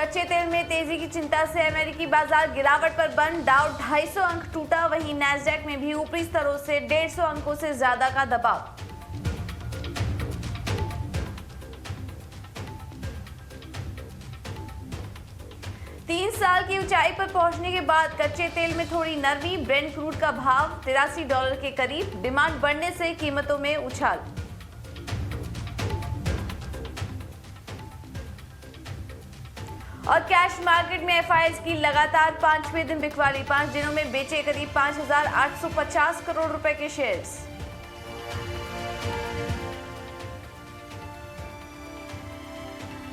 कच्चे तेल में तेजी की चिंता से अमेरिकी बाजार गिरावट पर बंद। डाउ 250 अंक टूटा, वहीं नैस्डैक में भी ऊपरी स्तरों से 150 अंकों से ज्यादा का दबाव। तीन साल की ऊंचाई पर पहुंचने के बाद कच्चे तेल में थोड़ी नरमी। ब्रेंट क्रूड का भाव $83 के करीब। डिमांड बढ़ने से कीमतों में उछाल। और कैश मार्केट में एफआईआईज की लगातार 5वें दिन बिकवाली। 5 दिनों में बेचे करीब 5,850 करोड़ रुपए के शेयर्स।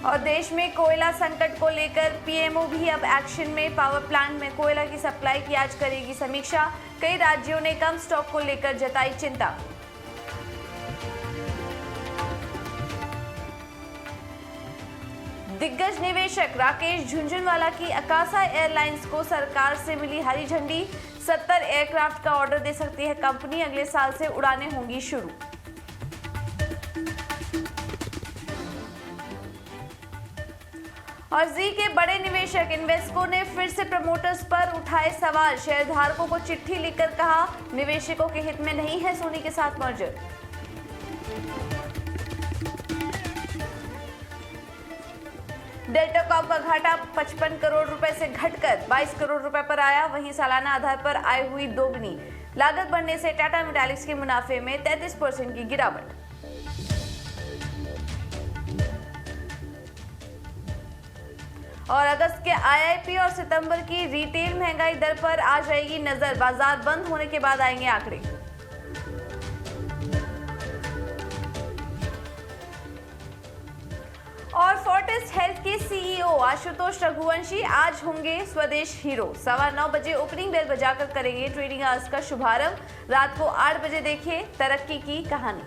और देश में कोयला संकट को लेकर पीएमओ भी अब एक्शन में। पावर प्लांट में कोयला की सप्लाई की आज करेगी समीक्षा। कई राज्यों ने कम स्टॉक को लेकर जताई चिंता। दिग्गज निवेशक राकेश झुंझुनवाला की अकासा एयरलाइंस को सरकार से मिली हरी झंडी। 70 एयरक्राफ्ट का ऑर्डर दे सकती है कंपनी। अगले साल से उड़ानें होंगी शुरू। और जी के बड़े निवेशक इन्वेस्को ने फिर से प्रमोटर्स पर उठाए सवाल। शेयरधारकों को चिट्ठी लिखकर कहा, निवेशकों के हित में नहीं है सोनी के साथ मर्जर। डेल्टा कॉप का घाटा 55 करोड़ रुपए से घटकर 22 करोड़ रुपए पर आया। वहीं सालाना आधार पर आय हुई दोगुनी। लागत बढ़ने से टाटा मेटालिक्स के मुनाफे में 33% की गिरावट। और अगस्त के आईआईपी और सितंबर की रिटेल महंगाई दर पर आ जाएगी नजर। बाजार बंद होने के बाद आएंगे आंकड़े। और फोर्टिस हेल्थ के सीईओ आशुतोष रघुवंशी आज होंगे स्वदेश हीरो। 9:15 बजे ओपनिंग बेल बजाकर करेंगे ट्रेडिंग आवर्स का शुभारंभ। रात को 8 बजे देखिए तरक्की की कहानी।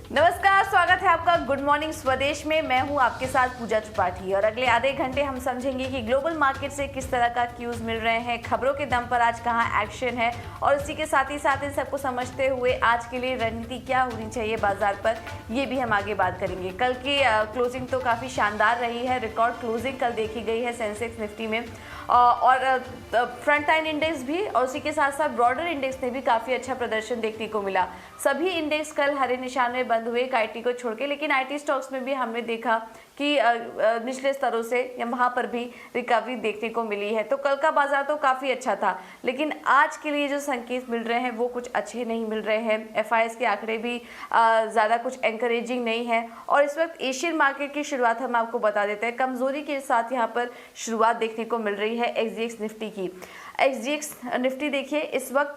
नमस्कार, स्वागत है आपका गुड मॉर्निंग स्वदेश में। मैं हूं आपके साथ पूजा त्रिपाठी और अगले आधे घंटे हम समझेंगे कि ग्लोबल मार्केट से किस तरह का क्यूज मिल रहे हैं, खबरों के दम पर आज कहां एक्शन है और इसी के साथ ही इन सबको समझते हुए आज के लिए रणनीति क्या होनी चाहिए बाजार पर, ये भी हम आगे बात करेंगे। कल की क्लोजिंग तो काफ़ी शानदार रही है। रिकॉर्ड क्लोजिंग कल देखी गई है सेंसेक्स निफ्टी में और फ्रंट लाइन इंडेक्स भी और उसी के साथ साथ ब्रॉडर इंडेक्स ने भी काफ़ी अच्छा प्रदर्शन देखने को मिला। सभी इंडेक्स कल हरे निशान में बंद हुए आईटी को छोड़ के, लेकिन आईटी स्टॉक्स में भी हमने देखा कि निचले स्तरों से या वहाँ पर भी रिकवरी देखने को मिली है। तो कल का बाजार तो काफ़ी अच्छा था, लेकिन आज के लिए जो संकेत मिल रहे हैं वो कुछ अच्छे नहीं मिल रहे हैं। एफआईआईज के आंकड़े भी ज़्यादा कुछ एनकरेजिंग नहीं है। और इस वक्त एशियन मार्केट की शुरुआत हम आपको बता देते हैं। कमजोरी के साथ यहाँ पर शुरुआत देखने को मिल रही है एक्सजीएक्स निफ्टी की। एक्सजीएक्स निफ्टी देखिए इस वक्त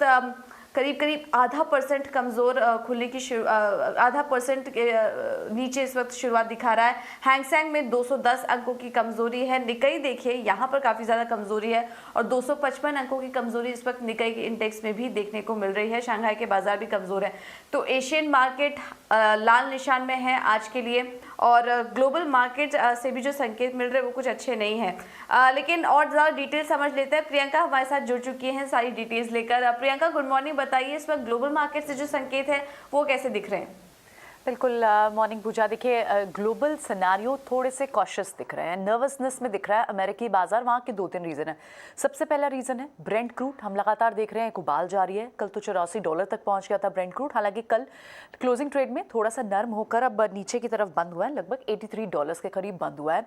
करीब 0.5% कमज़ोर खुलने की 0.5% के नीचे इस वक्त शुरुआत दिखा रहा है। हैंगसेंग में 210 अंकों की कमजोरी है। निकाई देखिए यहाँ पर काफ़ी ज़्यादा कमजोरी है और 255 अंकों की कमजोरी इस वक्त निकाई के इंडेक्स में भी देखने को मिल रही है। शंघाई के बाजार भी कमज़ोर है। तो एशियन मार्केट लाल निशान में है आज के लिए और ग्लोबल मार्केट से भी जो संकेत मिल रहे हैं वो कुछ अच्छे नहीं हैं। लेकिन और ज़्यादा डिटेल समझ लेते हैं। प्रियंका हमारे साथ जुड़ चुकी हैं सारी डिटेल्स लेकर। Priyanka, good morning. बताइए इस वक्त ग्लोबल मार्केट से जो संकेत है वो कैसे दिख रहे हैं? बिल्कुल मॉर्निंग पूजा। देखिए ग्लोबल सिनेरियो थोड़े से कॉशियस दिख रहे हैं, नर्वसनेस में दिख रहा है अमेरिकी बाजार। वहाँ के 2-3 रीज़न है। सबसे पहला रीज़न है ब्रेंट क्रूड। हम लगातार देख रहे हैं एक उबाल जारी है। कल तो $84 तक पहुँच गया था ब्रेंट क्रूड। हालांकि कल क्लोजिंग ट्रेड में थोड़ा सा नर्म होकर अब नीचे की तरफ बंद हुआ है, लगभग $83 के करीब बंद हुआ है।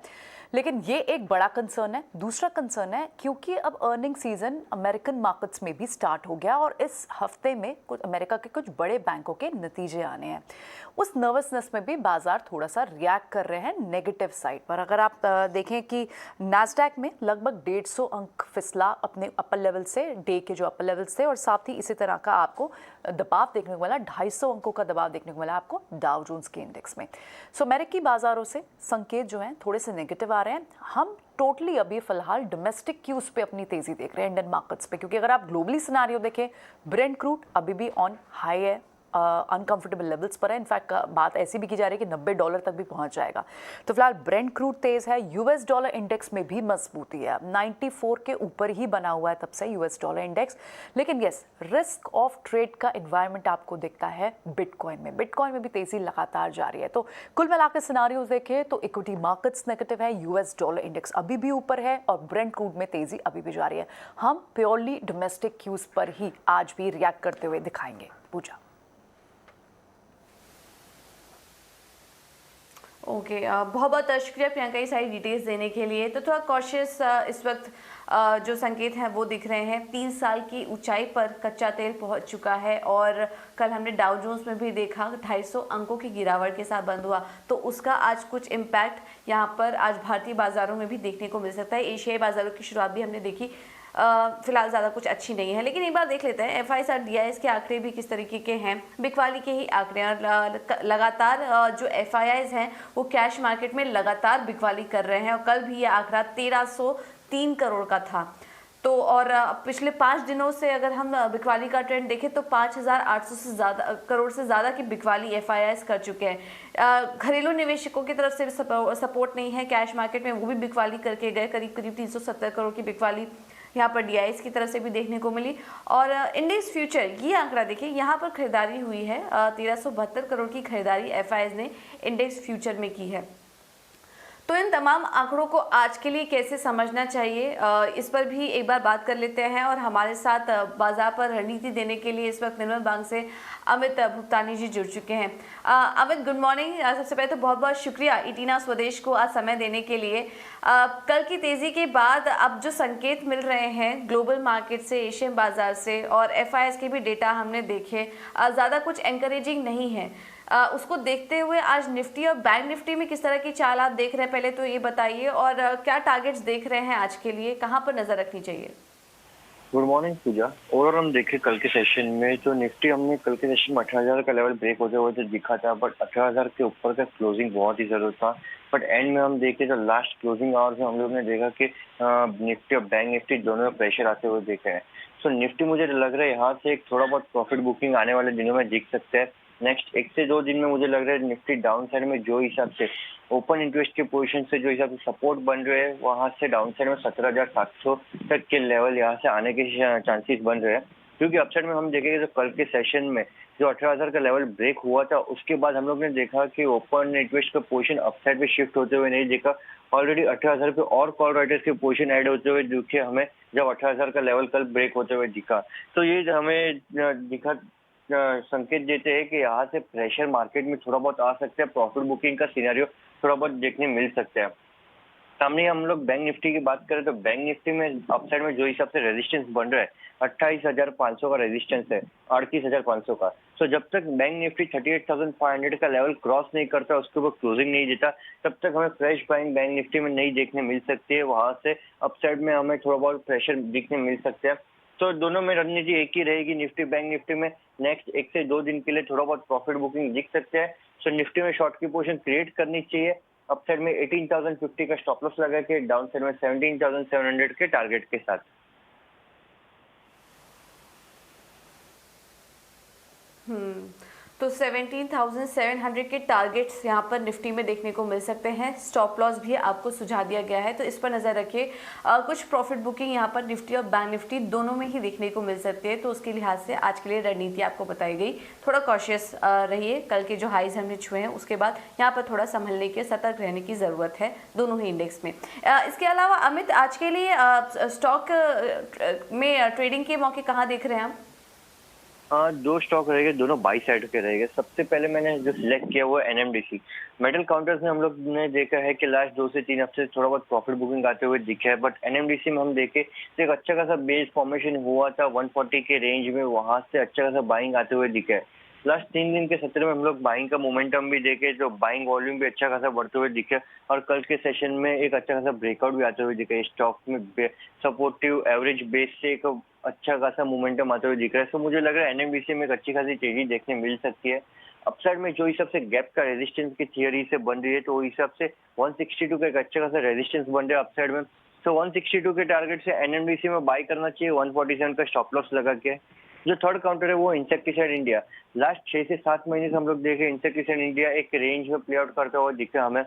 लेकिन ये एक बड़ा कंसर्न है। दूसरा कंसर्न है क्योंकि अब अर्निंग सीजन अमेरिकन मार्केट्स में भी स्टार्ट हो गया और इस हफ्ते में कुछ अमेरिका के कुछ बड़े बैंकों के नतीजे आने हैं। उस नर्वसनेस में भी बाजार थोड़ा सा रिएक्ट कर रहे हैं नेगेटिव साइड पर। अगर आप देखें कि नैस्डैक में लगभग 150 अंक फिसला अपने अपर लेवल से, डे के जो अपर लेवल्स थे, और साथ ही इसी तरह का आपको दबाव देखने को मिला, 250 अंकों का दबाव देखने को मिला आपको डाउ जोन्स के इंडेक्स में। सो अमेरिकी बाजारों से संकेत जो हैं थोड़े से नेगेटिव आ रहे हैं। हम टोटली अभी फिलहाल डोमेस्टिक क्यूज पे अपनी तेजी देख रहे हैं इंडियन मार्केट्स पे, क्योंकि अगर आप ग्लोबली सिनेरियो देखें ब्रेंट क्रूड अभी भी ऑन हाई है, अनकंफर्टेबल लेवल्स पर है। इनफैक्ट बात ऐसी भी की जा रही है कि $90 तक भी पहुंच जाएगा। तो फिलहाल ब्रेंट क्रूड तेज है, यूएस डॉलर इंडेक्स में भी मजबूती है, 94 के ऊपर ही बना हुआ है तब से यूएस डॉलर इंडेक्स। लेकिन यस, रिस्क ऑफ ट्रेड का एनवायरनमेंट आपको दिखता है बिटकॉइन में भी तेजी लगातार जारी है। तो कुल मिलाकर सिनारियोज देखें तो इक्विटी मार्केट्स नेगेटिव है, यूएस डॉलर इंडेक्स अभी भी ऊपर है और ब्रेंट क्रूड में तेजी अभी भी जारी है। हम प्योरली डोमेस्टिक क्यूज पर ही आज भी रिएक्ट करते हुए दिखाएंगे। पूजा। ओके, बहुत बहुत शुक्रिया प्रियंका ये सारी डिटेल्स देने के लिए। तो थोड़ा कॉशियस इस वक्त जो संकेत हैं वो दिख रहे हैं। 3 साल की ऊंचाई पर कच्चा तेल पहुंच चुका है और कल हमने डाउ जोन्स में भी देखा 250 अंकों की गिरावट के साथ बंद हुआ, तो उसका आज कुछ इम्पैक्ट यहाँ पर आज भारतीय बाजारों में भी देखने को मिल सकता है। एशियाई बाजारों की शुरुआत भी हमने देखी, फिलहाल ज़्यादा कुछ अच्छी नहीं है। लेकिन एक बार देख लेते हैं एफआईएस और डीआईएस के आंकड़े भी किस तरीके के हैं। बिकवाली के ही आंकड़े हैं, लगातार जो एफआईआईस हैं वो कैश मार्केट में लगातार बिकवाली कर रहे हैं और कल भी ये आंकड़ा 1303 करोड़ का था। तो और पिछले 5 दिनों से अगर हम बिकवाली का ट्रेंड देखें तो 5,800 से ज़्यादा करोड़ से ज़्यादा की बिकवाली एफआईआईस कर चुके हैं। घरेलू निवेशकों की तरफ से सपोर्ट नहीं है कैश मार्केट में, वो भी बिकवाली करके गए। करीब 370 करोड़ की बिकवाली यहाँ पर डीआईएस की तरफ से भी देखने को मिली। और इंडेक्स फ्यूचर ये आंकड़ा देखिए, यहाँ पर खरीदारी हुई है 1372 करोड़ की खरीदारी एफआईआईस ने इंडेक्स फ्यूचर में की है। तो इन तमाम आंकड़ों को आज के लिए कैसे समझना चाहिए, इस पर भी एक बार बात कर लेते हैं। और हमारे साथ बाजार पर रणनीति देने के लिए इस वक्त निर्मल बैंक से अमित भुगतानी जी जुड़ चुके हैं। Amit, good morning. सबसे पहले तो बहुत बहुत शुक्रिया इटीना स्वदेश को आज समय देने के लिए। कल की तेजी के बाद अब जो संकेत मिल रहे हैं ग्लोबल मार्केट से, एशियन बाजार से और एफआईआईस के भी डेटा हमने देखे, ज़्यादा कुछ एनकरेजिंग नहीं है। उसको देखते हुए आज निफ्टी और बैंक निफ्टी में किस तरह की चाल आप देख रहे हैं, पहले तो ये बताइए। और क्या टारगेट्स देख रहे हैं आज के लिए, कहां पर नजर रखनी चाहिए? गुड मॉर्निंग पूजा। ओवरऑल हम देखें कल के सेशन में तो निफ्टी हमने कल के सेशन में 18,000 का लेवल ब्रेक होते हुए तो दिखा था, बट 18,000 के ऊपर का क्लोजिंग बहुत ही जरूरत था। बट एंड में हम देखें तो लास्ट क्लोजिंग आवर्स में हम लोग ने देखा कि निफ्टी और बैंक निफ्टी दोनों में प्रेशर आते हुए देखे हैं। सो निफ्टी मुझे लग रहा है यहाँ से एक थोड़ा बहुत प्रॉफिट बुकिंग आने वाले दिनों में दिख सकते हैं। नेक्स्ट 1 से 2 दिन में मुझे लग रहा है निफ्टी डाउन साइड में जो हिसाब से ओपन इंटरेस्ट की पोजीशन से जो हिसाब से सपोर्ट बन रहे हैं, वहां से डाउन साइड में 17,700 तक के लेवल यहाँ से आने के चांसेस बन रहे हैं। क्योंकि अपसाइड में हम देखेंगे तो कल के सेशन में जो 18,000 का लेवल ब्रेक हुआ था उसके बाद हम लोग ने देखा कि ओपन इंटरेस्ट का पोजीशन अपसाइड पे शिफ्ट होते हुए नहीं देखा। ऑलरेडी 18,000 पे और कॉल राइटर्स के पोजीशन ऐड होते हुए दिखे हमें, जब 18,000 का लेवल कल ब्रेक होते हुए दिखा। तो ये हमें दिखा संकेत देते हैं कि यहाँ से प्रेशर मार्केट में थोड़ा बहुत आ सकता है, प्रॉफिट बुकिंग का सिनेरियो थोड़ा बहुत देखने मिल सकता है। सामने हम लोग बैंक निफ्टी की बात करें तो बैंक निफ्टी में अपसाइड में जो हिसाब से रेजिस्टेंस बन रहा है 28,500 का रेजिस्टेंस है, 38,500 का। सो जब तक बैंक निफ्टी 38,500 का लेवल क्रॉस नहीं करता, उसके ऊपर क्लोजिंग नहीं देता, तब तक हमें फ्रेश बाइंग बैंक निफ्टी में नहीं देखने मिल सकती है। वहां से अपसाइड में हमें थोड़ा बहुत प्रेशर दिखने मिल सकता है। तो दोनों में रणनीति एक ही रहेगी। निफ्टी बैंक निफ्टी में नेक्स्ट 1 से 2 दिन के लिए थोड़ा बहुत प्रॉफिट बुकिंग दिख सकते हैं। सो निफ्टी में शॉर्ट की पोजीशन क्रिएट करनी चाहिए। अपसाइड में 18,050 का स्टॉप लॉस लगा के, डाउन साइड में 17,700 के टारगेट के साथ। तो 17,700 के टारगेट्स यहाँ पर निफ्टी में देखने को मिल सकते हैं। स्टॉप लॉस भी आपको सुझा दिया गया है, तो इस पर नज़र रखिए। कुछ प्रॉफिट बुकिंग यहाँ पर निफ्टी और बैंक निफ्टी दोनों में ही देखने को मिल सकती है, तो उसके लिहाज से आज के लिए रणनीति आपको बताई गई। थोड़ा कॉशियस रहिए, कल के जो हाइज हमने छुए हैं उसके बाद यहाँ पर थोड़ा संभलने के, सतर्क रहने की ज़रूरत है दोनों ही इंडेक्स में। इसके अलावा अमित, आज के लिए स्टॉक में ट्रेडिंग के मौके कहाँ देख रहे हैं हम? 2 स्टॉक रहेंगे, दोनों बाई साइड के रहेंगे। सबसे पहले मैंने जो सिलेक्ट किया वो एनएमडीसी। मेटल काउंटर्स में हम लोग ने देखा है कि लास्ट 2 से 3 हफ्ते थोड़ा बहुत प्रॉफिट बुकिंग आते हुए दिखे है, बट एनएमडीसी में हम देखे तो एक अच्छा खासा बेस फॉर्मेशन हुआ था 140 के रेंज में, वहां से अच्छा खासा बाइंग आते हुए दिखे है। लास्ट 3 दिन के सत्र में हम लोग बाइंग का मोमेंटम भी देखे, जो बाइंग वॉल्यूम भी अच्छा खासा बढ़ते हुए दिखे और कल के सेशन में एक अच्छा खासा ब्रेकआउट भी आते हुए दिखे। स्टॉक में सपोर्टिव एवरेज बेस से एक अच्छा खासा मोमेंटम आते हुए दिख रहा है। तो मुझे लग रहा है एनएमडीसी में एक अच्छी खासी तेजी देखने मिल सकती है। अपसाइड में जो हिसाब से गैप का रेजिस्टेंस की थियरी से बन रही है, तो हिसाब से 162 का एक अच्छा खासा रेजिस्टेंस बन रहा है अपसाइड में। तो 162 के टारगेट से एनएमडीसी में बाई करना चाहिए 147 का स्टॉप लॉस लगा के। जो थर्ड काउंटर है वो इंसेक्टिसाइड इंडिया। लास्ट 6 से 7 महीने से हम लोग देखे इंसेक्टिसाइड इंडिया एक रेंज में प्ले आउट करता हुआ दिखा हमें,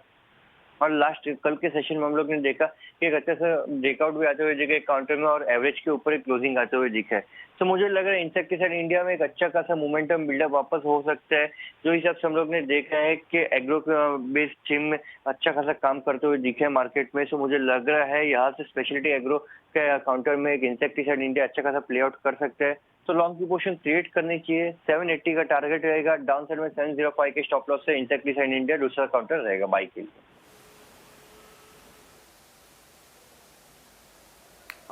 और लास्ट कल के सेशन में हम लोग ने देखा कि एक अच्छा सा ब्रेकआउट भी आते हुए दिखे काउंटर में, और एवरेज के ऊपर एक क्लोजिंग आते हुए दिखा है। तो मुझे लग रहा है इंसेक्टिसाइड इंडिया में एक अच्छा खासा मोमेंटम बिल्डअप वापस हो सकता है। जो हिसाब से हम लोग ने देखा है कि एग्रो बेस्ड थीम में अच्छा खासा काम करते हुए दिखे मार्केट में, सो मुझे लग रहा है यहाँ से स्पेशलिटी एग्रो के काउंटर में एक इंसेक्टिसाइड इंडिया अच्छा खासा प्ले आउट कर सकते हैं। तो लॉन्ग की पोजीशन क्रिएट करनी चाहिए। 780 का टारगेट रहेगा, डाउन साइड में 705 के स्टॉप लॉस से इंसेक्टिसाइड इंडिया दूसरा काउंटर रहेगा बाई के लिए।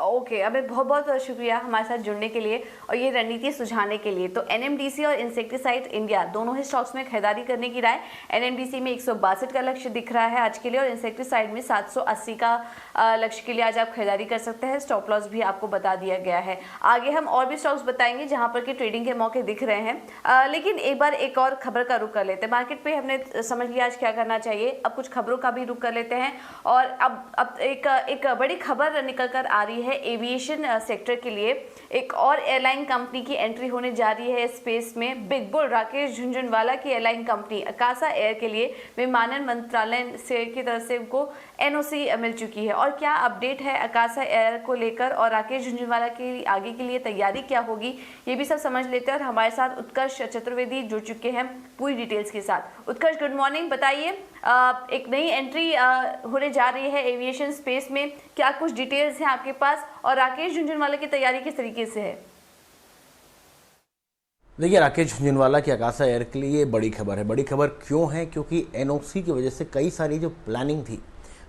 ओके अबे बहुत बहुत शुक्रिया हमारे साथ जुड़ने के लिए और ये रणनीति सुझाने के लिए। तो एनएमडीसी और इंसेक्टिसाइड इंडिया दोनों ही स्टॉक्स में खरीदारी करने की राय। एनएमडीसी में 162 का लक्ष्य दिख रहा है आज के लिए, और इंसेक्टिसाइड में 780 का लक्ष्य के लिए आज आप खरीदारी कर सकते हैं। स्टॉप लॉस भी आपको बता दिया गया है। आगे हम और भी स्टॉक्स बताएंगे जहां पर कि ट्रेडिंग के मौके दिख रहे हैं, लेकिन एक बार एक और खबर का रुख कर लेते हैं। मार्केट पे हमने समझ लिया आज क्या करना चाहिए, अब कुछ खबरों का भी रुख कर लेते हैं। और अब एक बड़ी खबर निकल कर आ रही है एविएशन सेक्टर के लिए। एक और एयरलाइन कंपनी की एंट्री होने जा रही है स्पेस में। बिग बुल राकेश झुनझुनवाला की एयरलाइन कंपनी अकासा एयर के लिए विमानन मंत्रालय से की तरफ से उनको एनओसी मिल चुकी है। और क्या अपडेट है अकासा एयर को लेकर और राकेश झुनझुनवाला की आगे के लिए तैयारी क्या होगी, ये भी सब समझ लेते हैं। और हमारे साथ उत्कर्ष चतुर्वेदी जुड़ चुके हैं पूरी डिटेल्स के साथ। उत्कर्ष गुड मॉर्निंग, बताइए एक नई एंट्री होने जा रही है एविएशन स्पेस में, क्या कुछ डिटेल्स हैं आपके पास, और राकेश झुनझुनवाला की तैयारी किस तरीके से है? देखिए, राकेश झुनझुनवाला की अकासा एयर के लिए बड़ी खबर है। बड़ी खबर क्यों है? क्योंकि एनओसी की वजह से कई सारी जो प्लानिंग थी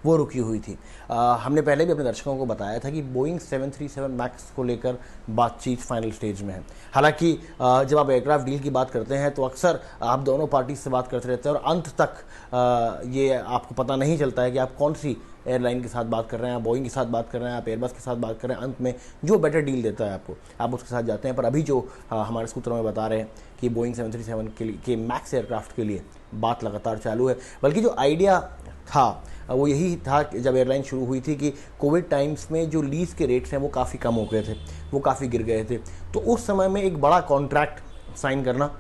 वो रुकी हुई थी। हमने पहले भी अपने दर्शकों को बताया था कि बोइंग 737 मैक्स को लेकर बातचीत फाइनल स्टेज में है। हालांकि जब आप एयरक्राफ्ट डील की बात करते हैं तो अक्सर आप दोनों पार्टी से बात करते रहते हैं और अंत तक ये आपको पता नहीं चलता है कि आप कौन सी एयरलाइन के साथ बात कर रहे हैं, आप बोइंग के साथ बात कर रहे हैं, आप एयरबस के साथ बात कर रहे हैं। अंत में जो बेटर डील देता है आपको, आप उसके साथ जाते हैं। पर अभी जो हमारे सूत्रों में बता रहे हैं कि बोइंग 737 के मैक्स एयरक्राफ्ट के लिए बात लगातार चालू है। बल्कि जो आइडिया था वो यही था कि जब एयरलाइन शुरू हुई थी कि कोविड टाइम्स में जो लीज के रेट्स हैं वो काफ़ी कम हो गए थे, वो काफ़ी गिर गए थे। तो उस समय में एक बड़ा कॉन्ट्रैक्ट साइन करना,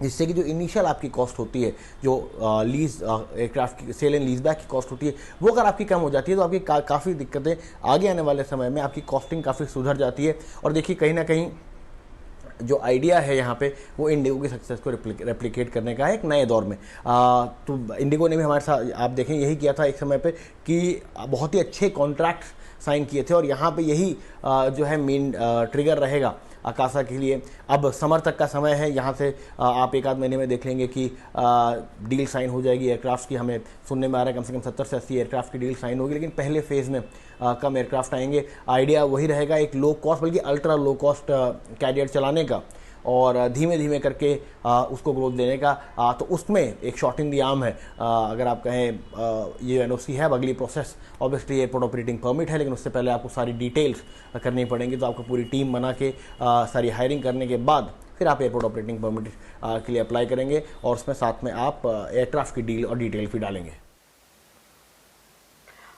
जिससे कि जो इनिशियल आपकी कॉस्ट होती है, जो लीज एयरक्राफ्ट की सेल एंड लीज बैक की कॉस्ट होती है, वो अगर आपकी कम हो जाती है तो आपकी काफ़ी दिक्कतें आगे आने वाले समय में आपकी कॉस्टिंग काफ़ी सुधर जाती है। और देखिए, कहीं ना कहीं जो आइडिया है यहाँ पे वो इंडिगो की सक्सेस को रेप्लिकेट करने का है एक नए दौर में। तो इंडिगो ने भी हमारे साथ आप देखें यही किया था एक समय पे कि बहुत ही अच्छे कॉन्ट्रैक्ट साइन किए थे, और यहाँ पे यही जो है मेन ट्रिगर रहेगा अकासा के लिए। अब समर तक का समय है, यहाँ से आप एक आध महीने में देख लेंगे कि डील साइन हो जाएगी एयरक्राफ्ट की। हमें सुनने में आ रहा है कम से कम 70 से 80 एयरक्राफ्ट की डील साइन होगी, लेकिन पहले फेज़ में कम एयरक्राफ्ट आएंगे। आइडिया वही रहेगा एक लो कॉस्ट बल्कि अल्ट्रा लो कॉस्ट कैरियर चलाने का, और धीमे धीमे करके उसको ग्रोथ देने का। तो उसमें एक शॉट इन द आर्म है, अगर आप कहें ये एनओसी है। अब अगली process obviously airport operating permit है, लेकिन उससे पहले आपको सारी डिटेल्स करनी पड़ेंगी। तो आपको पूरी टीम बना के सारी हायरिंग करने के बाद फिर आप एयरपोर्ट ऑपरेटिंग परमिट के लिए अप्लाई करेंगे, और उसमें साथ में आप एयरक्राफ्ट की डील और डिटेल भी डालेंगे।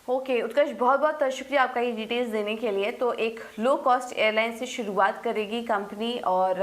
ओके उत्कर्ष, बहुत बहुत शुक्रिया आपका ये डिटेल्स देने के लिए। तो एक लो कॉस्ट एयरलाइन से शुरुआत करेगी कंपनी और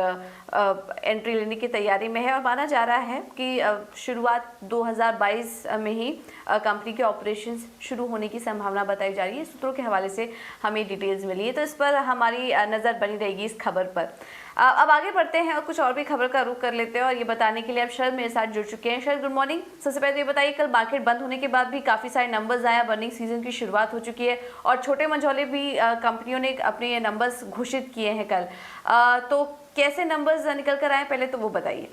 एंट्री लेने की तैयारी में है, और माना जा रहा है कि शुरुआत 2022 में ही कंपनी के ऑपरेशंस शुरू होने की संभावना बताई जा रही है। सूत्रों के हवाले से हमें डिटेल्स मिली है, तो इस पर हमारी नज़र बनी रहेगी इस खबर पर। अब आगे बढ़ते हैं और कुछ और भी खबर का रुख कर लेते हैं, और ये बताने के लिए अब शरद मेरे साथ जुड़ चुके हैं। शरद गुड मॉर्निंग। सबसे पहले ये बताइए, कल मार्केट बंद होने के बाद भी काफ़ी सारे नंबर्स आया, अर्निंग सीजन की शुरुआत हो चुकी है और छोटे मंझौले भी कंपनियों ने अपने नंबर्स घोषित किए हैं कल। तो कैसे नंबर्स निकल कर आए, पहले तो वो बताइए।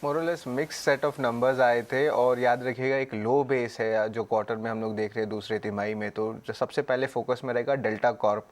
मोरलेस मिक्स सेट ऑफ नंबर्स आए थे, और याद रखिएगा एक लो बेस है जो क्वार्टर में हम लोग देख रहे हैं दूसरे तिमाही में। तो जो सबसे पहले फोकस में रहेगा डेल्टा कॉर्प।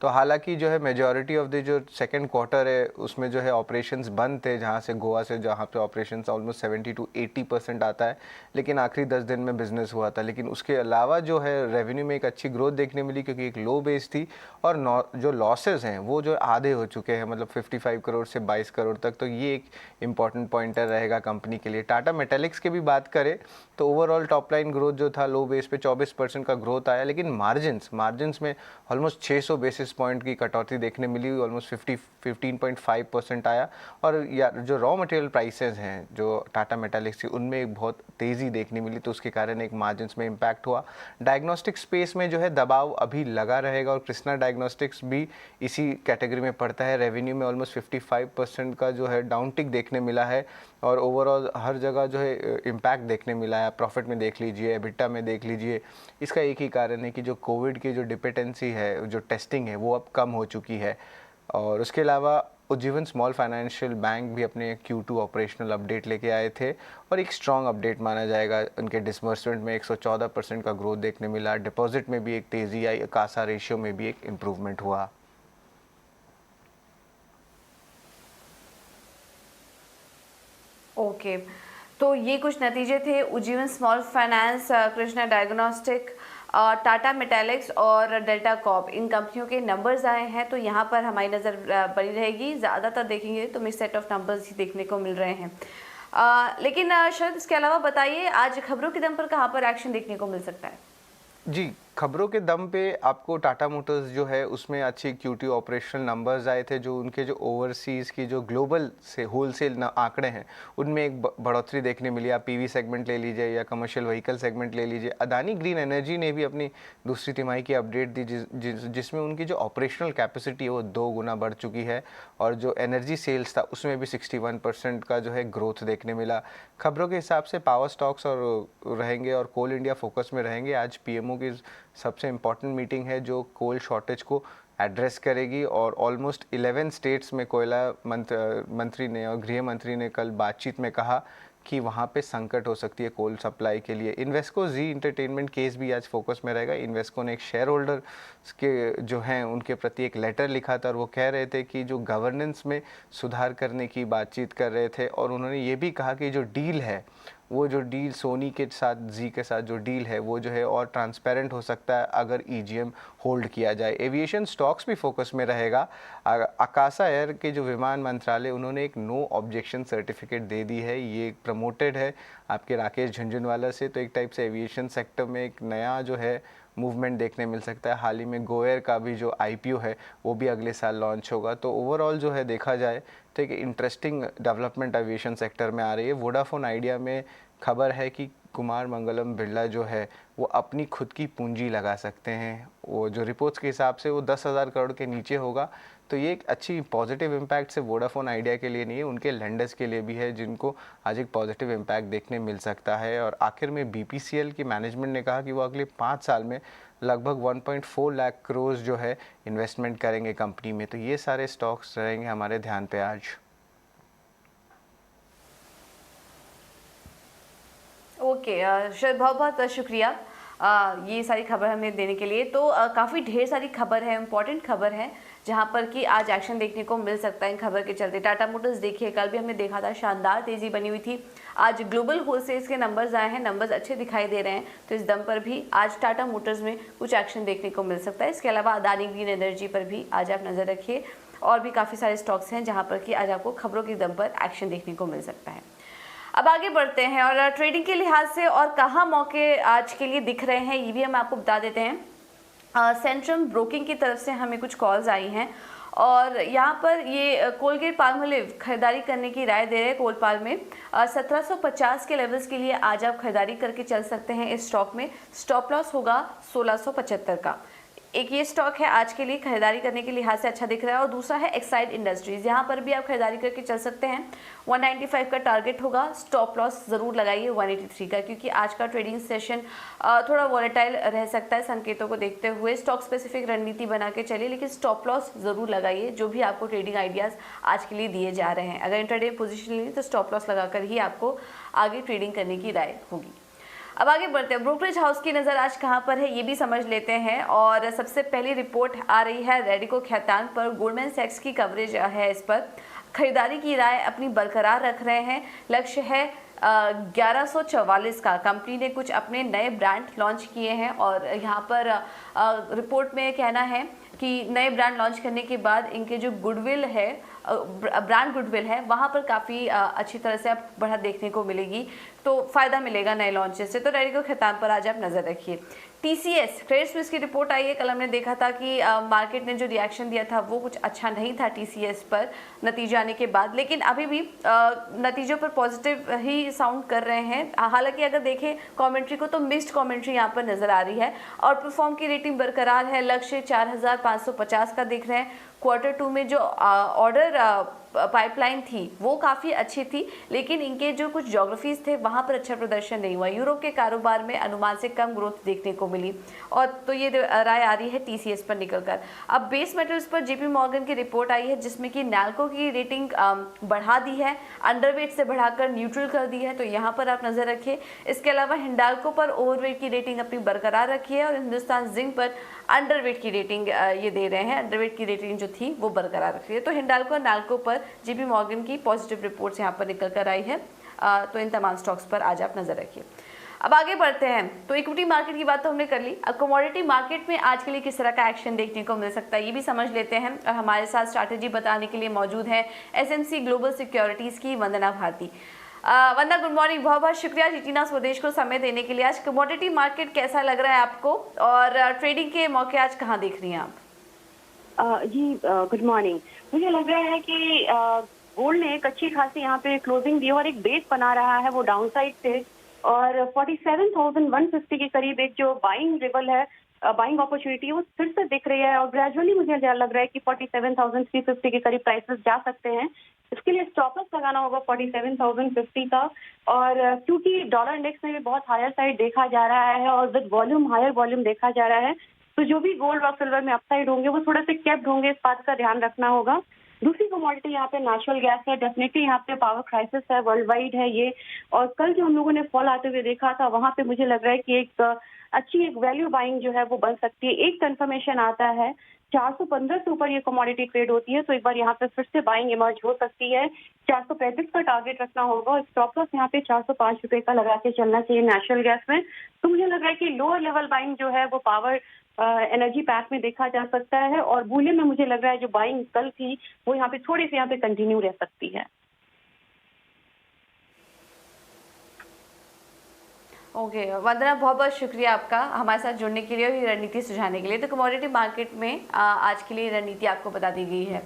तो हालांकि जो है मेजॉरिटी ऑफ द जो सेकंड क्वार्टर है उसमें जो है ऑपरेशंस बंद थे, जहां से गोवा से जहां पे ऑपरेशंस ऑलमोस्ट 70 to 80% आता है, लेकिन आखिरी 10 दिन में बिजनेस हुआ था। लेकिन उसके अलावा जो है रेवेन्यू में एक अच्छी ग्रोथ देखने मिली, क्योंकि एक लो बेस थी, और जो लॉसेज हैं वो जो आधे हो चुके हैं, मतलब 55 करोड़ से 22 करोड़ तक। तो ये एक इंपॉर्टेंट पॉइंटर रहेगा कंपनी के लिए। टाटा मेटालिक्स की भी बात करें तो ओवरऑल टॉप लाइन ग्रोथ जो था लो बेस पे 24% का ग्रोथ आया, लेकिन मार्जिन्स में ऑलमोस्ट 600 बेसिस बेसिस पॉइंट की कटौती देखने मिली, ऑलमोस्ट 15.5% आया। और यार जो रॉ मटेरियल प्राइसेस हैं जो टाटा मेटालिक्स की, उनमें एक बहुत तेज़ी देखने मिली, तो उसके कारण एक मार्जिन्स में इम्पैक्ट हुआ। डायग्नोस्टिक स्पेस में जो है दबाव अभी लगा रहेगा, और कृष्णा डायग्नोस्टिक्स भी इसी कैटेगरी में पड़ता है। रेवेन्यू में ऑलमोस्ट 55% का जो है डाउनटिक देखने मिला है, और ओवरऑल हर जगह जो है इम्पैक्ट देखने मिला है। प्रॉफिट में देख लीजिए, एबिटा में देख लीजिए। इसका एक ही कारण है कि जो कोविड की जो डिपेंडेंसी है, जो टेस्टिंग है, वो अब कम हो चुकी है। और उसके अलावा उज्जीवन स्मॉल फाइनेंशियल बैंक भी अपने Q2 ऑपरेशनल अपडेट लेके आए थे, और एक स्ट्रॉन्ग अपडेट माना जाएगा। उनके डिसबर्समेंट में 114% का ग्रोथ देखने मिला, डिपॉजिट में भी एक तेज़ी आई, कासा रेशियो में भी एक इम्प्रूवमेंट हुआ। ओके, तो ये कुछ नतीजे थे Ujjivan small finance, Krishna diagnostic, Tata Metaliks और डेल्टा कॉर्प, इन कंपनियों के नंबर्स आए हैं। तो यहाँ पर हमारी नज़र बनी रहेगी। ज़्यादातर देखेंगे तो मिक्स सेट ऑफ नंबर्स ही देखने को मिल रहे हैं। लेकिन शायद इसके अलावा बताइए, आज खबरों के दम पर कहाँ पर एक्शन देखने को मिल सकता है? जी, खबरों के दम पे आपको टाटा मोटर्स जो है उसमें अच्छी Q2 ऑपरेशनल नंबर्स आए थे। जो उनके जो ओवरसीज़ की जो ग्लोबल से होलसेल आंकड़े हैं, उनमें एक बढ़ोतरी देखने मिली। आप पीवी सेगमेंट ले लीजिए या कमर्शियल व्हीकल सेगमेंट ले लीजिए। अदानी ग्रीन एनर्जी ने भी अपनी दूसरी तिमाही की अपडेट दी, जिसमें उनकी जो ऑपरेशनल कैपेसिटी है वो 2 गुना बढ़ चुकी है, और जो एनर्जी सेल्स था उसमें भी 61% का जो है ग्रोथ देखने मिला। खबरों के हिसाब से पावर स्टॉक्स और रहेंगे, और कोल इंडिया फोकस में रहेंगे। आज पीएमओ की सबसे इम्पॉर्टेंट मीटिंग है जो कोल शॉर्टेज को एड्रेस करेगी, और ऑलमोस्ट 11 स्टेट्स में कोयला मंत्री ने और गृह मंत्री ने कल बातचीत में कहा कि वहाँ पे संकट हो सकती है कोल सप्लाई के लिए। इन्वेस्को जी एंटरटेनमेंट केस भी आज फोकस में रहेगा। इन्वेस्को ने एक शेयर होल्डर के जो हैं उनके प्रति एक लेटर लिखा था, और वो कह रहे थे कि जो गवर्नेंस में सुधार करने की बातचीत कर रहे थे, और उन्होंने ये भी कहा कि जो डील है, वो जो डील सोनी के साथ, जी के साथ जो डील है, वो जो है और ट्रांसपेरेंट हो सकता है अगर ईजीएम होल्ड किया जाए। एविएशन स्टॉक्स भी फोकस में रहेगा। आकाशा एयर के जो विमान मंत्रालय, उन्होंने एक नो ऑब्जेक्शन सर्टिफिकेट दे दी है। ये प्रमोटेड है आपके राकेश झुंझुनवाला से। तो एक टाइप से एविएशन सेक्टर में एक नया जो है मूवमेंट देखने मिल सकता है। हाल ही में गोएयर का भी जो IPO है वो भी अगले साल लॉन्च होगा। तो ओवरऑल जो है देखा जाए तो एक इंटरेस्टिंग डेवलपमेंट एविएशन सेक्टर में आ रही है। वोडाफोन आइडिया में खबर है कि कुमार मंगलम बिरला जो है वो अपनी खुद की पूंजी लगा सकते हैं। वो जो रिपोर्ट्स के हिसाब से वो 10,000 करोड़ के नीचे होगा। तो ये एक अच्छी पॉजिटिव इम्पैक्ट से वोडाफोन आइडिया के लिए नहीं है, उनके लेंडर्स के लिए भी है, जिनको आज एक पॉजिटिव इम्पैक्ट देखने मिल सकता है। और आखिर में BPCL की मैनेजमेंट ने कहा कि वो अगले 5 साल में लगभग 1.4 लाख करोड़ जो है इन्वेस्टमेंट करेंगे कंपनी में। तो ये सारे स्टॉक्स रहेंगे हमारे ध्यान पे आज। ओके, शायद बहुत बहुत शुक्रिया ये सारी खबर हमें देने के लिए। तो काफ़ी ढेर सारी खबर है, इम्पॉर्टेंट खबर है, जहाँ पर कि आज एक्शन देखने को मिल सकता है इन खबर के चलते। टाटा मोटर्स देखिए, कल भी हमने देखा था शानदार तेज़ी बनी हुई थी। आज ग्लोबल होलसेल्स के नंबर्स आए हैं, नंबर्स अच्छे दिखाई दे रहे हैं। तो इस दम पर भी आज टाटा मोटर्स में कुछ एक्शन देखने को मिल सकता है। इसके अलावा अदानी ग्रीन एनर्जी पर भी आज आप नज़र रखिए, और भी काफ़ी सारे स्टॉक्स हैं जहाँ पर कि आज आपको खबरों के दम पर एक्शन देखने को मिल सकता है। अब आगे बढ़ते हैं, और ट्रेडिंग के लिहाज से और कहाँ मौके आज के लिए दिख रहे हैं ये भी हम आपको बता देते हैं। सेंट्रम ब्रोकिंग की तरफ से हमें कुछ कॉल्स आई हैं, और यहाँ पर ये कोलगेट पाल्मोलिव खरीदारी करने की राय दे रहे हैं। कोलपाल में 1750 के लेवल्स के लिए आज आप खरीदारी करके चल सकते हैं इस स्टॉक में। स्टॉप लॉस होगा 1675 का। एक ये स्टॉक है आज के लिए खरीदारी करने के लिहाज से अच्छा दिख रहा है। और दूसरा है एक्साइड इंडस्ट्रीज, यहाँ पर भी आप खरीदारी करके चल सकते हैं। 195 का टारगेट होगा। स्टॉप लॉस ज़रूर लगाइए 183 का, क्योंकि आज का ट्रेडिंग सेशन थोड़ा वॉलेटाइल रह सकता है। संकेतों को देखते हुए स्टॉक स्पेसिफिक रणनीति बना के चलिए, लेकिन स्टॉप लॉस ज़रूर लगाइए जो भी आपको ट्रेडिंग आइडियाज़ आज के लिए दिए जा रहे हैं। अगर इंट्राडे पोजीशन लेनी तो स्टॉप लॉस लगाकर ही आपको आगे ट्रेडिंग करने की राय होगी। अब आगे बढ़ते हैं, ब्रोकरेज हाउस की नज़र आज कहाँ पर है ये भी समझ लेते हैं। और सबसे पहली रिपोर्ट आ रही है रेडिको खैतान पर। गोल्डमैन सैक्स की कवरेज है इस पर। खरीदारी की राय अपनी बरकरार रख रहे हैं। लक्ष्य है 1144 का। कंपनी ने कुछ अपने नए ब्रांड लॉन्च किए हैं, और यहाँ पर रिपोर्ट में कहना है कि नए ब्रांड लॉन्च करने के बाद इनके जो गुडविल है, ब्रांड गुडविल है, वहाँ पर काफ़ी अच्छी तरह से आप बढ़त देखने को मिलेगी। तो फ़ायदा मिलेगा नए लॉन्चेस से। तो रेडिको खैतान पर आज आप नज़र रखिए। TCS क्रेडिट स्विस की रिपोर्ट आई है। कल हमने देखा था कि मार्केट ने जो रिएक्शन दिया था वो कुछ अच्छा नहीं था TCS पर नतीजे आने के बाद, लेकिन अभी भी नतीजों पर पॉजिटिव ही साउंड कर रहे हैं। हालांकि अगर देखें कमेंट्री को तो मिक्स्ड कमेंट्री यहाँ पर नजर आ रही है और परफॉर्म की रेटिंग बरकरार है। लक्ष्य 4550 का दिख रहे हैं। Q2 में जो ऑर्डर पाइपलाइन थी वो काफ़ी अच्छी थी, लेकिन इनके जो कुछ ज्योग्राफीज थे वहाँ पर अच्छा प्रदर्शन नहीं हुआ। यूरोप के कारोबार में अनुमान से कम ग्रोथ देखने को मिली और तो ये राय आ रही है TCS पर निकलकर। अब बेस मेटल्स पर JP मॉर्गन की रिपोर्ट आई है जिसमें कि नैल्को की रेटिंग बढ़ा दी है, अंडरवेट से बढ़ाकर न्यूट्रल कर दी है, तो यहाँ पर आप नज़र रखिए। इसके अलावा हिंडाल्को पर ओवरवेट की रेटिंग अपनी बरकरार रखी है और हिंदुस्तान जिंक पर अंडरवेट की रेटिंग ये दे रहे हैं, अंडरवेट की रेटिंग जो थी वो बरकरार रखी है। तो हिंडाल्को और नैल्को पर JP मॉर्गन की पॉजिटिव रिपोर्ट्स यहाँ पर निकल कर आई है। तो इन तमाम स्टॉक्स पर आज आप नजर रखिए। अब आगे बढ़ते हैं। तो इक्विटी मार्केट की बात तो हमने कर ली। अब कमोडिटी मार्केट में आज के लिए किस तरह का एक्शन देखने को मिल सकता है ये भी समझ लेते हैं और हमारे साथ स्ट्रैटेजी बताने के लिए मौजूद है SMC ग्लोबल सिक्योरिटीज की वंदना भारती। वंदना, गुड मॉर्निंग। बहुत बहुत शुक्रिया जीटीना स्वदेश को समय देने के लिए। आज कमोडिटी मार्केट कैसा लग रहा है आपको और ट्रेडिंग के मौके आज कहाँ देख रही हैं आप? जी गुड मॉर्निंग। मुझे लग रहा है कि गोल्ड ने एक अच्छी खासी यहाँ पे क्लोजिंग दी और एक बेस बना रहा है वो डाउन साइड से, और 47,150 के करीब एक जो बाइंग लेवल है, बाइंग अपॉर्चुनिटी वो फिर से दिख रही है और ग्रेजुअली मुझे लग रहा है कि 47,350 के करीब प्राइसेस जा सकते हैं। इसके लिए स्टॉप लॉस लगाना होगा 47,050 का, और क्योंकि डॉलर इंडेक्स में भी बहुत हायर साइड देखा जा रहा है और विद वॉल्यूम हायर वॉल्यूम देखा जा रहा है, तो जो भी गोल्ड और सिल्वर में अपसाइड होंगे वो थोड़े से कैप्ड होंगे, इस बात का ध्यान रखना होगा। दूसरी कमोडिटी यहाँ पे नेचुरल गैस है, डेफिनेटली यहाँ पे पावर क्राइसिस है, वर्ल्ड वाइड है ये, और कल जो हम लोगों ने फॉल आते हुए देखा था वहां पे मुझे लग रहा है कि एक अच्छी एक वैल्यू बाइंग जो है वो बन सकती है। एक कंफर्मेशन आता है 415 से ऊपर ये कमोडिटी ट्रेड होती है तो एक बार यहाँ पे फिर से बाइंग इमर्ज हो सकती है। 435 का टारगेट रखना होगा और स्टॉप लॉस यहाँ पे 405 रुपए का लगा के चलना चाहिए नेचुरल गैस में। तो मुझे लग रहा है कि लोअर लेवल बाइंग जो है वो पावर एनर्जी पैक में देखा जा सकता है, और बुलियन में मुझे लग रहा है जो बाइंग कल थी वो यहाँ पे थोड़ी सी यहाँ पे कंटिन्यू रह सकती है। ओके वंदना, बहुत बहुत शुक्रिया आपका हमारे साथ जुड़ने के लिए और ये रणनीति सुझाने के लिए। तो कमोडिटी मार्केट में आज के लिए रणनीति आपको बता दी गई है।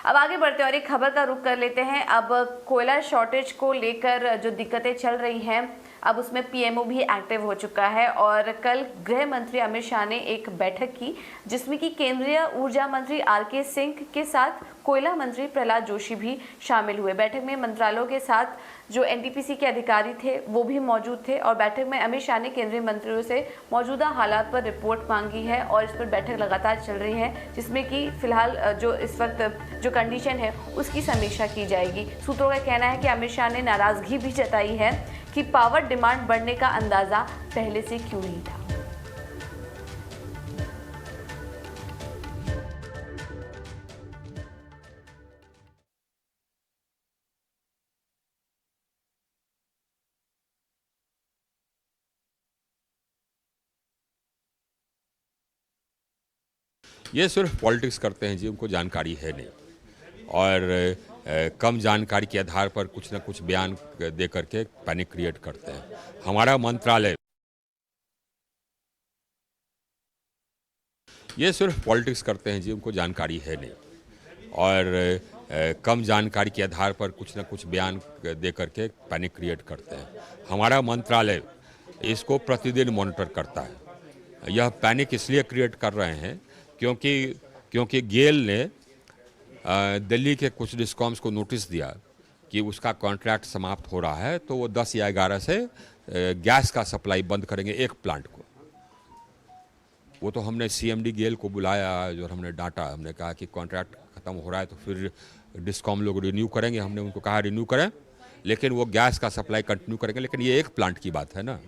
अब आगे बढ़ते हैं और एक खबर का रुख कर लेते हैं। अब कोयला शॉर्टेज को लेकर जो दिक्कतें चल रही हैं अब उसमें PMO भी एक्टिव हो चुका है और कल गृह मंत्री अमित शाह ने एक बैठक की जिसमें कि केंद्रीय ऊर्जा मंत्री RK सिंह के साथ कोयला मंत्री प्रहलाद जोशी भी शामिल हुए। बैठक में मंत्रालयों के साथ जो NTPC के अधिकारी थे वो भी मौजूद थे और बैठक में अमित शाह ने केंद्रीय मंत्रियों से मौजूदा हालात पर रिपोर्ट मांगी है और इस पर बैठक लगातार चल रही है जिसमें कि फिलहाल जो इस वक्त जो कंडीशन है उसकी समीक्षा की जाएगी। सूत्रों का कहना है कि अमित शाह ने नाराजगी भी जताई है कि पावर डिमांड बढ़ने का अंदाजा पहले से क्यों नहीं था। ये सिर्फ पॉलिटिक्स करते हैं जी, उनको जानकारी है नहीं और कम जानकारी के आधार पर कुछ ना कुछ बयान दे करके पैनिक क्रिएट करते हैं। हमारा मंत्रालय ये सिर्फ पॉलिटिक्स करते हैं जी, उनको जानकारी है नहीं और कम जानकारी के आधार पर कुछ ना कुछ बयान दे करके पैनिक क्रिएट करते हैं। हमारा मंत्रालय इसको प्रतिदिन मॉनिटर करता है। यह पैनिक इसलिए क्रिएट कर रहे हैं क्योंकि गेल ने दिल्ली के कुछ डिस्कॉम्स को नोटिस दिया कि उसका कॉन्ट्रैक्ट समाप्त हो रहा है तो वो 10 या 11 से गैस का सप्लाई बंद करेंगे एक प्लांट को। वो तो हमने CMD गेल को बुलाया जो हमने डांटा, हमने कहा कि कॉन्ट्रैक्ट ख़त्म हो रहा है तो फिर डिस्कॉम लोग रिन्यू करेंगे। हमने उनको कहा रिन्यू करें लेकिन वो गैस का सप्लाई कंटिन्यू करेंगे। लेकिन ये एक प्लांट की बात है ना,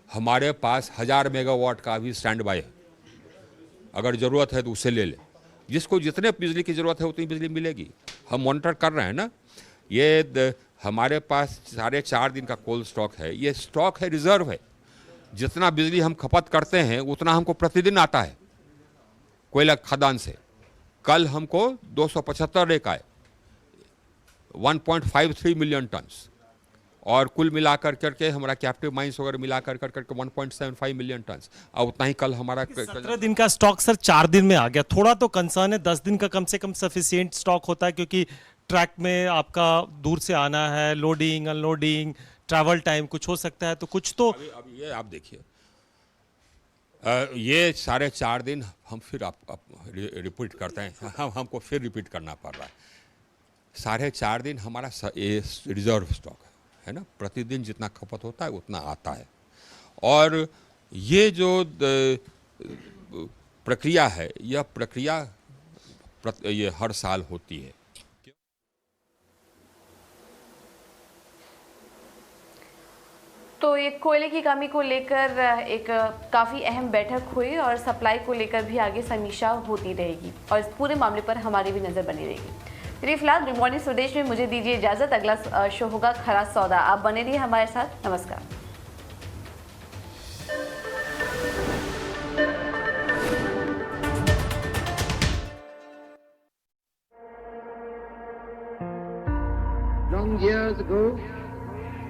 हमारे पास 1000 मेगावाट का भी स्टैंड बाय है। अगर ज़रूरत है तो उसे ले लें, जिसको जितने बिजली की ज़रूरत है उतनी बिजली मिलेगी। हम मॉनिटर कर रहे हैं ना। ये हमारे पास 4.5 दिन का कोल्ड स्टॉक है, ये स्टॉक है, रिजर्व है। जितना बिजली हम खपत करते हैं उतना हमको प्रतिदिन आता है कोयला खदान से। कल हमको 275 रेक आए, 1.53 मिलियन टन्स, और कुल मिलाकर करके हमारा कैप्टिव माइंस वगैरह मिलाकर करके 1.75 मिलियन टन, और उतना ही कल हमारा 17 दिन का स्टॉक सर 4 दिन में आ गया, थोड़ा तो कंसर्न है। 10 दिन का कम से कम सफिशिएंट स्टॉक होता है, क्योंकि ट्रैक में आपका दूर से आना है, लोडिंग अनलोडिंग, ट्रैवल टाइम कुछ हो सकता है, तो कुछ तो अभी ये आप देखिए, ये 4.5 दिन हम फिर आप रिपीट करते हैं, हमको फिर रिपीट करना पड़ रहा है। 4.5 दिन हमारा रिजर्व स्टॉक है ना, प्रतिदिन जितना खपत होता है उतना आता है। और ये जो प्रक्रिया है, यह प्रक्रिया ये हर साल होती है। तो ये कोयले की कमी को लेकर एक काफ़ी अहम बैठक हुई और सप्लाई को लेकर भी आगे समीक्षा होती रहेगी और इस पूरे मामले पर हमारी भी नज़र बनी रहेगी। चलिए फिलहाल गुड मॉर्निंग स्वदेश में मुझे दीजिए इजाज़त। अगला शो होगा खरा सौदा। आप बने रहिए हमारे साथ। नमस्कार। Long years ago,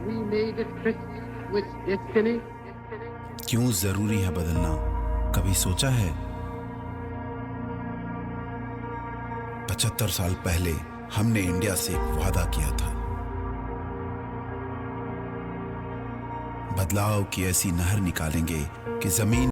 we made a tryst with destiny. क्यों जरूरी है बदलना, कभी सोचा है? 75 साल पहले हमने इंडिया से एक वादा किया था, बदलाव की ऐसी नहर निकालेंगे कि जमीन